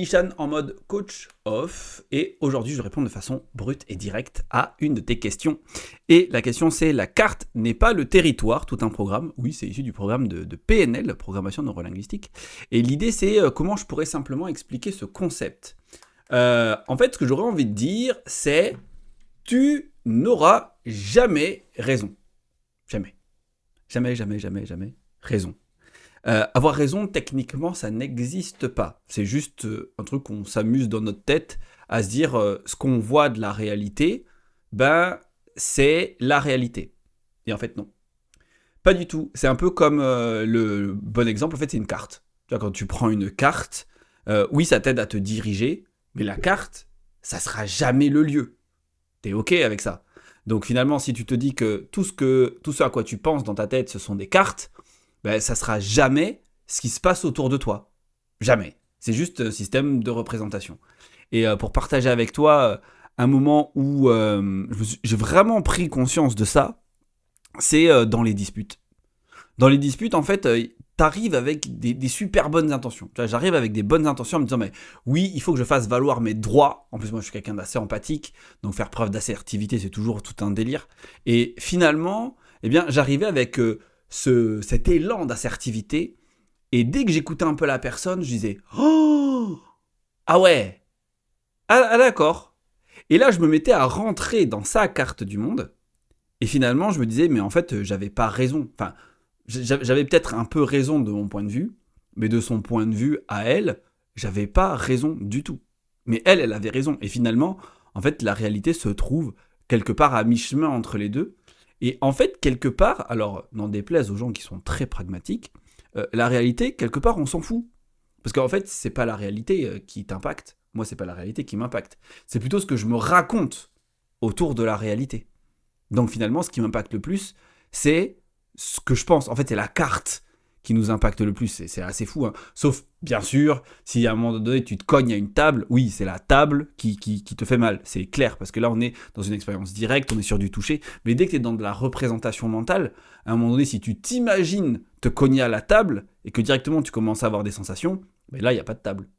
Nishan en mode coach off et aujourd'hui je vais répondre de façon brute et directe à une de tes questions. Et la question c'est: la carte n'est pas le territoire, tout un programme. Oui, c'est issu du programme de PNL, programmation neurolinguistique. Et l'idée c'est comment je pourrais simplement expliquer ce concept. En fait, ce que j'aurais envie de dire c'est: tu n'auras jamais raison. Jamais. Jamais raison. Avoir raison, techniquement, ça n'existe pas. C'est juste un truc qu'on s'amuse dans notre tête à se dire ce qu'on voit de la réalité, ben c'est la réalité. Et en fait, non. Pas du tout. C'est un peu comme le bon exemple, en fait, c'est une carte. Tu vois, quand tu prends une carte, oui, ça t'aide à te diriger, mais la carte, ça sera jamais le lieu. T'es OK avec ça. Donc finalement, si tu te dis que tout ce à quoi tu penses dans ta tête, ce sont des cartes, ben, ça sera jamais ce qui se passe autour de toi. Jamais. C'est juste un système de représentation. Et pour partager avec toi un moment où j'ai vraiment pris conscience de ça, c'est dans les disputes. Dans les disputes, en fait, t'arrives avec des super bonnes intentions. Tu vois, j'arrive avec des bonnes intentions en me disant, mais oui, il faut que je fasse valoir mes droits. En plus, moi, je suis quelqu'un d'assez empathique, donc faire preuve d'assertivité, c'est toujours tout un délire. Et finalement, eh bien, j'arrivais avec cet élan d'assertivité. Et dès que j'écoutais un peu la personne, je disais, oh, ah ouais, ah d'accord. Et là, je me mettais à rentrer dans sa carte du monde. Et finalement, je me disais, mais en fait, j'avais pas raison. Enfin, j'avais peut-être un peu raison de mon point de vue, mais de son point de vue à elle, j'avais pas raison du tout. Mais elle avait raison. Et finalement, en fait, la réalité se trouve quelque part à mi-chemin entre les deux. Et en fait, quelque part, alors, n'en déplaise aux gens qui sont très pragmatiques, la réalité, quelque part, on s'en fout. Parce qu'en fait, c'est pas la réalité qui t'impacte. Moi, c'est pas la réalité qui m'impacte. C'est plutôt ce que je me raconte autour de la réalité. Donc finalement, ce qui m'impacte le plus, c'est ce que je pense. En fait, c'est la carte qui nous impacte le plus. C'est assez fou. Hein. Sauf, bien sûr, si à un moment donné, tu te cognes à une table, oui, c'est la table qui te fait mal. C'est clair, parce que là, on est dans une expérience directe, on est sur du toucher. Mais dès que tu es dans de la représentation mentale, à un moment donné, si tu t'imagines te cogner à la table et que directement tu commences à avoir des sensations, ben là, il n'y a pas de table.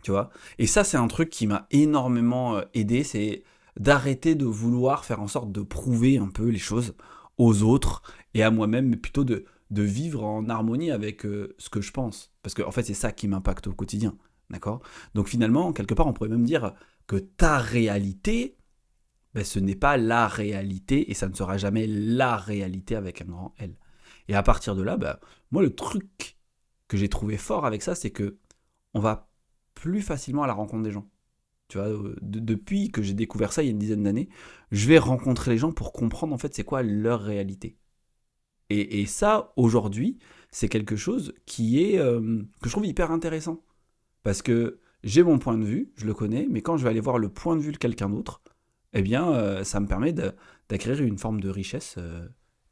Tu vois. Et ça, c'est un truc qui m'a énormément aidé, c'est d'arrêter de vouloir faire en sorte de prouver un peu les choses aux autres et à moi-même, mais plutôt de vivre en harmonie avec ce que je pense. Parce que en fait, c'est ça qui m'impacte au quotidien. D'accord. Donc finalement, quelque part, on pourrait même dire que ta réalité, ben, ce n'est pas la réalité et ça ne sera jamais la réalité avec un grand L. Et à partir de là, ben, moi, le truc que j'ai trouvé fort avec ça, c'est que on va plus facilement à la rencontre des gens. Tu vois, depuis que j'ai découvert ça il y a une dizaine d'années, je vais rencontrer les gens pour comprendre en fait c'est quoi leur réalité. Et ça, aujourd'hui, c'est quelque chose qui est que je trouve hyper intéressant. Parce que j'ai mon point de vue, je le connais, mais quand je vais aller voir le point de vue de quelqu'un d'autre, eh bien, ça me permet d'acquérir une forme de richesse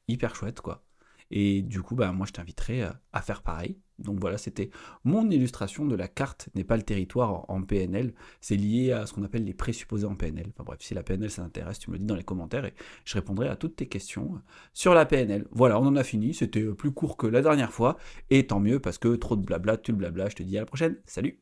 hyper chouette, quoi. Et du coup, bah, moi, je t'inviterai à faire pareil. Donc voilà, c'était mon illustration de la carte n'est pas le territoire en PNL. C'est lié à ce qu'on appelle les présupposés en PNL. Enfin bref, si la PNL ça t'intéresse, tu me le dis dans les commentaires et je répondrai à toutes tes questions sur la PNL. Voilà, on en a fini. C'était plus court que la dernière fois. Et tant mieux parce que trop de blabla, tu le blabla. Je te dis à la prochaine. Salut!